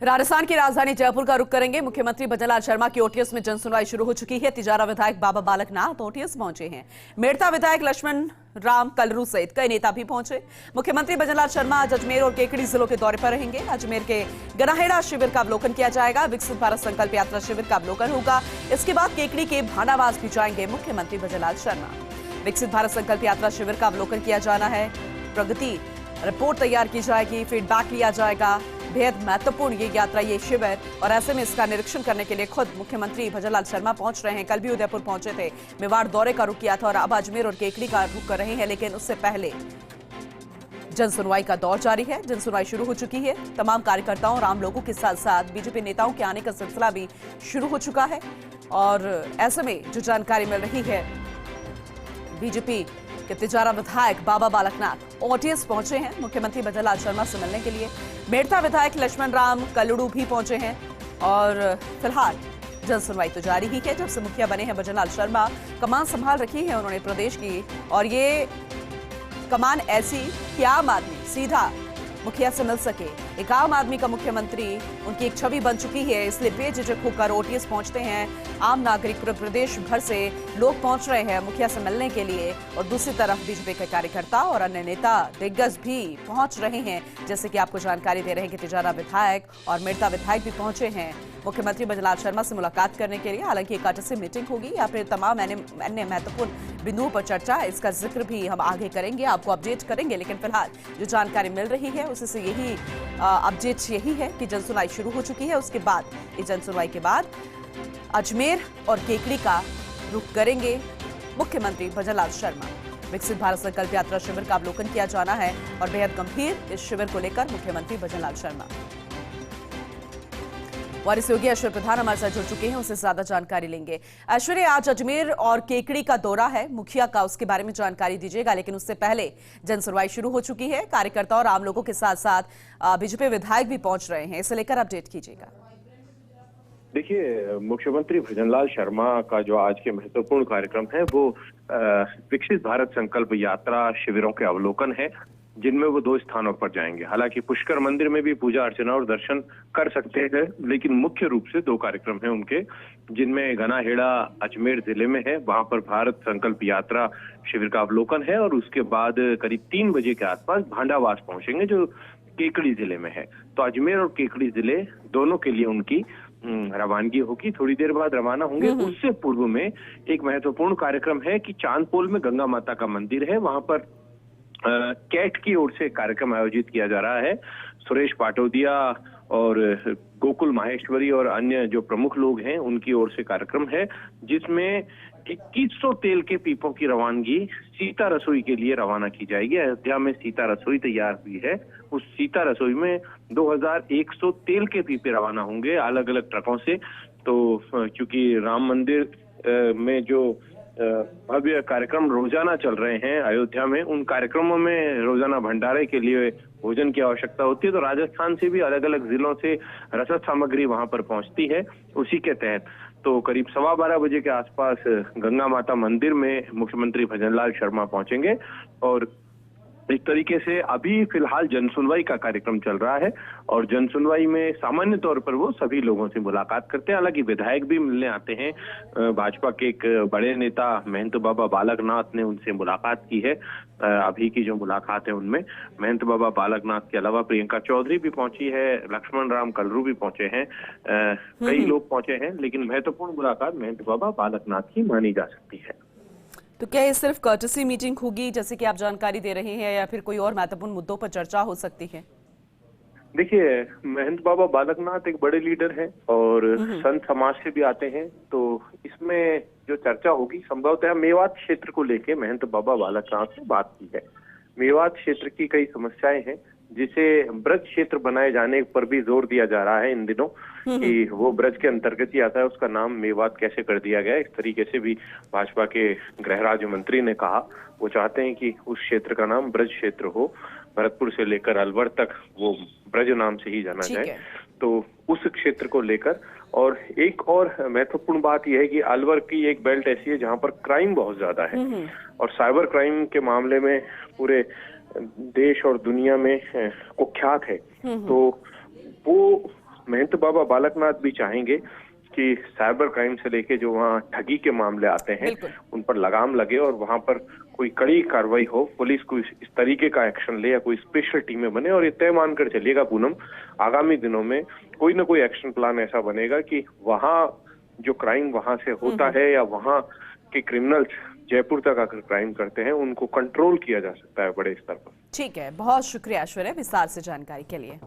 राजस्थान की राजधानी जयपुर का रुख करेंगे। मुख्यमंत्री भजनलाल शर्मा की ओटीएस में जनसुनवाई शुरू हो चुकी है। तिजारा विधायक बाबा बालकनाथ ओटीएस पहुंचे हैं। मेड़ता विधायक लक्ष्मण राम कलरू सहित कई नेता भी पहुंचे। मुख्यमंत्री भजनलाल शर्मा आज अजमेर और केकड़ी जिलों के दौरे पर रहेंगे। अजमेर के गनाहेड़ा शिविर का अवलोकन किया जाएगा। विकसित भारत संकल्प यात्रा शिविर का अवलोकन होगा। इसके बाद केकड़ी के भांडावास भी जाएंगे मुख्यमंत्री भजनलाल शर्मा। विकसित भारत संकल्प यात्रा शिविर का अवलोकन किया जाना है। प्रगति रिपोर्ट तैयार की जाएगी, फीडबैक लिया जाएगा। बेहद महत्वपूर्ण ये यात्रा, ये शिविर, और ऐसे में इसका निरीक्षण करने के लिए खुद मुख्यमंत्री भजनलाल शर्मा पहुंच रहे हैं। कल भी उदयपुर पहुंचे थे, मेवाड़ दौरे का रुख किया था और अब अजमेर और केकड़ी का रुख कर रहे हैं। लेकिन उससे पहले जनसुनवाई का दौर जारी है। जनसुनवाई शुरू हो चुकी है। तमाम कार्यकर्ताओं और आम लोगों के साथ साथ बीजेपी नेताओं के आने का सिलसिला भी शुरू हो चुका है। और ऐसे में जो जानकारी मिल रही है, बीजेपी के तिजारा विधायक बाबा बालकनाथ ओटीएस पहुंचे हैं मुख्यमंत्री भजनलाल शर्मा से मिलने के लिए। मेड़ता विधायक लक्ष्मण राम कलड़ू भी पहुंचे हैं और फिलहाल जनसुनवाई तो जारी ही है। जब से मुखिया बने हैं भजनलाल शर्मा, कमान संभाल रखी है उन्होंने प्रदेश की, और ये कमान ऐसी कि आम आदमी सीधा मुखिया से मिल सके। एक आम आदमी का मुख्यमंत्री उनकी एक छवि बन चुकी है। इसलिए बेझिझक होकर ओटीएस पहुंचते हैं। आम नागरिक पूरे प्रदेश भर से लोग पहुंच रहे हैं मुखिया से मिलने के लिए। और दूसरी तरफ बीजेपी के कार्यकर्ता और अन्य नेता दिग्गज भी पहुंच रहे हैं। जैसे कि आपको जानकारी दे रहे हैं कि तिजारा विधायक और मेड़ता विधायक भी पहुंचे हैं मुख्यमंत्री भजनलाल शर्मा से मुलाकात करने के लिए। हालांकि एक आर्टिस्ट मीटिंग होगी या फिर तमाम अन्य महत्वपूर्ण बिंदुओं पर चर्चा, इसका जिक्र भी हम आगे करेंगे, आपको अपडेट करेंगे। लेकिन फिलहाल जो जानकारी मिल रही है उससे यही अपडेट यही है कि जनसुनवाई शुरू हो चुकी है। उसके बाद इस जनसुनवाई के बाद अजमेर और केकड़ी का रुख करेंगे मुख्यमंत्री भजनलाल शर्मा। विकसित भारत संकल्प यात्रा शिविर का अवलोकन किया जाना है और बेहद गंभीर इस शिविर को लेकर मुख्यमंत्री भजनलाल शर्मा। वारिस योगी ऐश्वर्य प्रधान हमारे साथ जुड़ चुके हैं, उससे ज्यादा जानकारी लेंगे। ऐश्वर्य, आज अजमेर और केकड़ी का दौरा है मुखिया का, उसके बारे में जानकारी दीजिएगा। लेकिन उससे पहले जनसुनवाई शुरू हो चुकी है। कार्यकर्ता और आम लोगों के साथ साथ बीजेपी विधायक भी पहुंच रहे हैं, इसे लेकर अपडेट कीजिएगा। देखिए, मुख्यमंत्री भजनलाल शर्मा का जो आज के महत्वपूर्ण कार्यक्रम है वो विकसित भारत संकल्प यात्रा शिविरों के अवलोकन है, जिनमें वो 2 स्थानों पर जाएंगे। हालांकि पुष्कर मंदिर में भी पूजा अर्चना और दर्शन कर सकते हैं, लेकिन मुख्य रूप से 2 कार्यक्रम हैं उनके, जिनमें गनाहेड़ा अजमेर जिले में है, वहां पर भारत संकल्प यात्रा शिविर का अवलोकन है, और उसके बाद करीब 3 बजे के आसपास भांडावास पहुंचेंगे जो केकड़ी जिले में है। तो अजमेर और केकड़ी जिले दोनों के लिए उनकी रवानगी होगी। थोड़ी देर बाद रवाना होंगे। उससे पूर्व में एक महत्वपूर्ण कार्यक्रम है कि चांदपोल में गंगा माता का मंदिर है, वहां पर कैट की ओर से कार्यक्रम आयोजित किया जा रहा है। सुरेश पाटोदिया और गोकुल माहेश्वरी और अन्य जो प्रमुख लोग हैं उनकी ओर से कार्यक्रम है, जिसमें 2100 तेल के पीपों की रवानगी सीता रसोई के लिए रवाना की जाएगी। अयोध्या में सीता रसोई तैयार हुई है, उस सीता रसोई में 2100 तेल के पीपे रवाना होंगे अलग अलग ट्रकों से। तो क्योंकि राम मंदिर में जो भव्य कार्यक्रम रोजाना चल रहे हैं अयोध्या में, उन कार्यक्रमों में रोजाना भंडारे के लिए भोजन की आवश्यकता होती है। तो राजस्थान से भी अलग अलग जिलों से रसद सामग्री वहां पर पहुंचती है। उसी के तहत तो करीब 12:15 बजे के आसपास गंगा माता मंदिर में मुख्यमंत्री भजनलाल शर्मा पहुंचेंगे। और इस तरीके से अभी फिलहाल जनसुनवाई का कार्यक्रम चल रहा है, और जनसुनवाई में सामान्य तौर पर वो सभी लोगों से मुलाकात करते हैं। हालांकि विधायक भी मिलने आते हैं। भाजपा के एक बड़े नेता महंत बाबा बालकनाथ ने उनसे मुलाकात की है। अभी की जो मुलाकात है उनमें महंत बाबा बालकनाथ के अलावा प्रियंका चौधरी भी पहुंची है, लक्ष्मण राम कलरू भी पहुंचे हैं, कई लोग पहुंचे हैं। लेकिन महत्वपूर्ण मुलाकात महंत बाबा बालकनाथ की मानी जा सकती है। तो क्या ये सिर्फ कर्टसी मीटिंग होगी जैसे कि आप जानकारी दे रहे हैं, या फिर कोई और महत्वपूर्ण मुद्दों पर चर्चा हो सकती है? देखिए, महंत बाबा बालकनाथ एक बड़े लीडर हैं और संत समाज से भी आते हैं। तो इसमें जो चर्चा होगी संभवतः मेवात क्षेत्र को लेके महंत बाबा बालकनाथ से बात की है। मेवात क्षेत्र की कई समस्याएं हैं, जिसे ब्रज क्षेत्र बनाए जाने पर भी जोर दिया जा रहा है इन दिनों कि वो ब्रज के अंतर्गत ही आता है, उसका नाम मेवात कैसे कर दिया गया। इस तरीके से भी भाजपा के गृह राज्य मंत्री ने कहा, वो चाहते हैं कि उस क्षेत्र का नाम ब्रज क्षेत्र हो, भरतपुर से लेकर अलवर तक वो ब्रज नाम से ही जाना जाए। तो उस क्षेत्र को लेकर, और एक और महत्वपूर्ण बात यह है कि अलवर की एक बेल्ट ऐसी है जहां पर क्राइम बहुत ज्यादा है, और साइबर क्राइम के मामले में पूरे देश और दुनिया में कुख्यात है। तो वो महंत बाबा बालकनाथ भी चाहेंगे कि साइबर क्राइम से लेके जो वहाँ ठगी के मामले आते हैं बिल्कुल। उन पर लगाम लगे और वहां पर कोई कड़ी कार्रवाई हो, पुलिस कोई इस तरीके का एक्शन ले या कोई स्पेशल टीमें बने। और ये तय मानकर चलिएगा पूनम, आगामी दिनों में कोई ना कोई एक्शन प्लान ऐसा बनेगा कि वहां जो क्राइम वहां से होता है या वहां के क्रिमिनल्स जयपुर तक आकर क्राइम करते हैं उनको कंट्रोल किया जा सकता है बड़े स्तर पर। ठीक है, बहुत शुक्रिया ऐश्वर्या विस्तार से जानकारी के लिए।